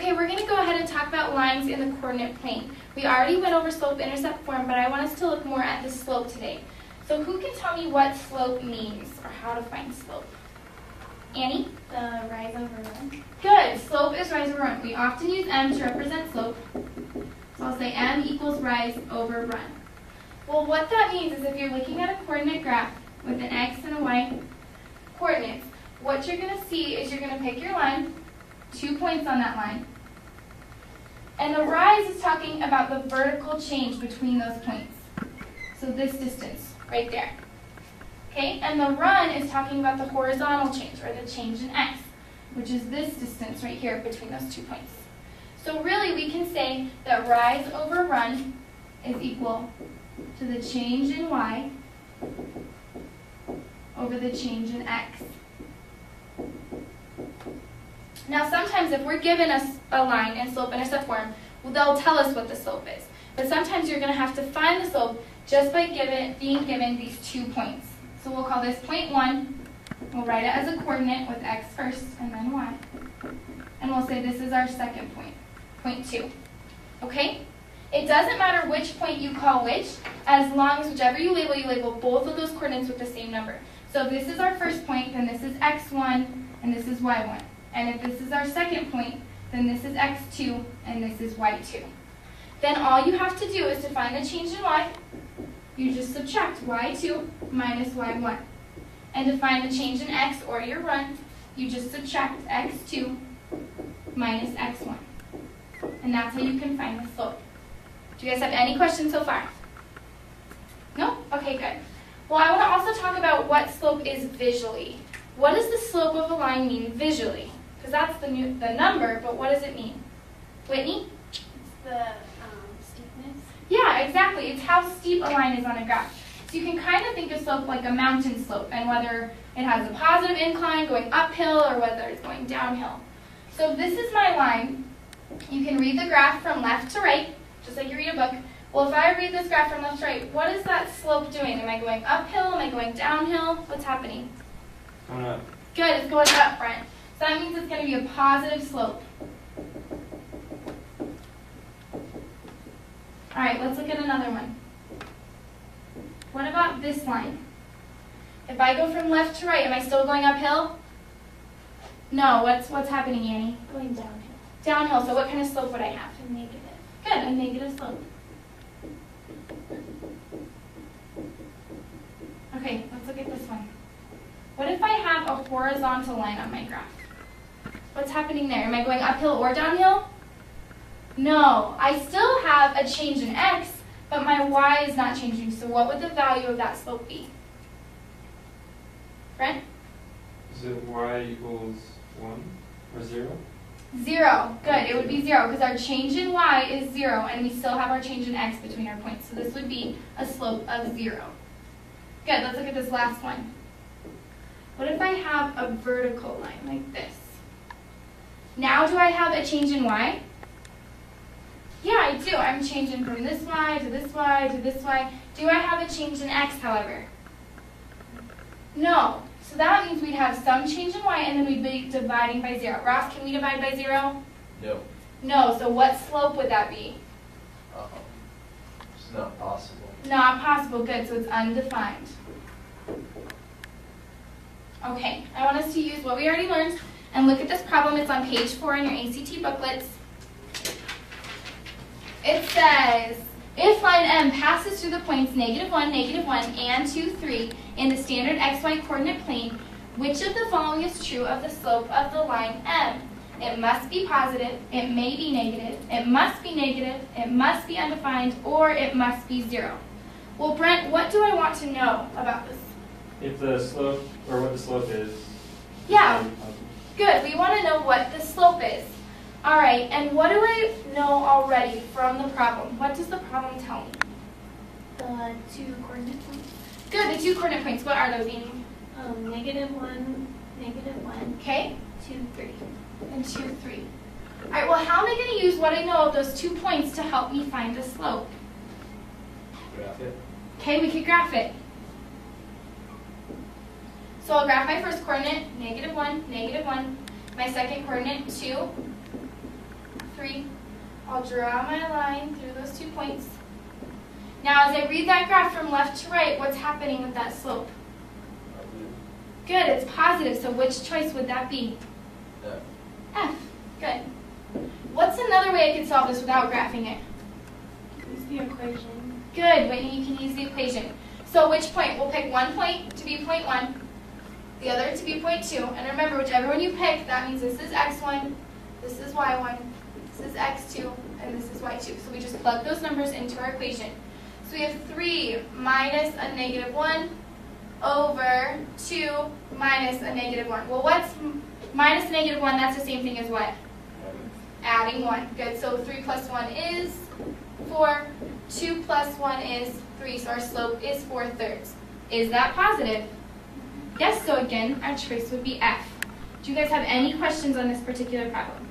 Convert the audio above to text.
Okay, we're going to go ahead and talk about lines in the coordinate plane. We already went over slope-intercept form, but I want us to look more at the slope today. So who can tell me what slope means, or how to find slope? Annie? The rise over run. Good. Slope is rise over run. We often use m to represent slope. So I'll say m equals rise over run. Well, what that means is if you're looking at a coordinate graph with an x and a y coordinates, what you're going to see is you're going to pick your line, 2 points on that line, and the rise is talking about the vertical change between those points. So this distance right there. Okay, and the run is talking about the horizontal change, or the change in x, which is this distance right here between those 2 points. So really we can say that rise over run is equal to the change in y over the change in x. Now sometimes if we're given a line in slope-intercept form, well, they'll tell us what the slope is. But sometimes you're going to have to find the slope just by being given these 2 points. So we'll call this point 1. We'll write it as a coordinate with x first and then y. And we'll say this is our second point, point 2. Okay? It doesn't matter which point you call which, as long as whichever you label both of those coordinates with the same number. So if this is our first point, then this is x1 and this is y1. And if this is our second point, then this is x2 and this is y2. Then all you have to do is to find the change in y. You just subtract y2 minus y1. And to find the change in x, or your run, you just subtract x2 minus x1. And that's how you can find the slope. Do you guys have any questions so far? No? Okay, good. Well, I want to also talk about what slope is visually. What does the slope of a line mean visually? Because that's the number, but what does it mean? Whitney? It's the steepness. Yeah, exactly. It's how steep a line is on a graph. So you can kind of think of slope like a mountain slope, and whether it has a positive incline going uphill or whether it's going downhill. So if this is my line, you can read the graph from left to right, just like you read a book. Well, if I read this graph from left to right, what is that slope doing? Am I going uphill? Am I going downhill? What's happening? Going up. Good, it's going up, Brent. So that means it's going to be a positive slope. All right, let's look at another one. What about this line? If I go from left to right, am I still going uphill? No, what's happening, Annie? Going downhill. Downhill, so what kind of slope would I have? A negative. Good, a negative slope. Okay, let's look at this one. What if I have a horizontal line on my graph? What's happening there? Am I going uphill or downhill? No, I still have a change in x, but my y is not changing. So what would the value of that slope be? Brent? Is it y equals 1 or 0? 0. Good. It would be 0 because our change in y is 0 and we still have our change in x between our points. So this would be a slope of 0. Good. Let's look at this last one. What if I have a vertical line like this? Now do I have a change in y? Yeah, I do. I'm changing from this y to this y to this y. Do I have a change in x, however? No. So that means we'd have some change in y and then we'd be dividing by 0. Ross, can we divide by 0? No. No. So what slope would that be? It's not possible. Not possible. Good. So it's undefined. Okay. I want us to use what we already learned and look at this problem. It's on page 4 in your ACT booklets. It says, if line M passes through the points -1, -1, and 2, 3 in the standard xy coordinate plane, which of the following is true of the slope of the line M? It must be positive, it may be negative, it must be negative, it must be undefined, or it must be 0. Well, Brent, what do I want to know about this? If the slope, or what the slope is. Yeah, good. We want to know what the slope is. All right, and what do I know already from the problem? What does the problem tell me? The 2 coordinate points. Good, the 2 coordinate points. What are those, Amy? -1, -1, Okay, 2, 3. and 2, 3. All right, well, how am I going to use what I know of those 2 points to help me find the slope? Graph it. Okay, we could graph it. So I'll graph my first coordinate, -1, -1. My second coordinate, 2, I'll draw my line through those 2 points. Now, as I read that graph from left to right, what's happening with that slope? Good, it's positive, so which choice would that be? F. F. Good. What's another way I could solve this without graphing it? Use the equation. Good, Whitney, you can use the equation. So which point? We'll pick one point to be point 1, the other to be point 2, and remember, whichever one you pick, that means this is x1, this is y1, this is x2, and this is y2. So we just plug those numbers into our equation. So we have 3 minus a negative 1 over 2 minus a negative 1. Well, what's minus a negative 1? That's the same thing as what? Adding 1. Good, so 3 plus 1 is 4. 2 plus 1 is 3, so our slope is 4/3. Is that positive? Yes, so again, our choice would be F. Do you guys have any questions on this particular problem?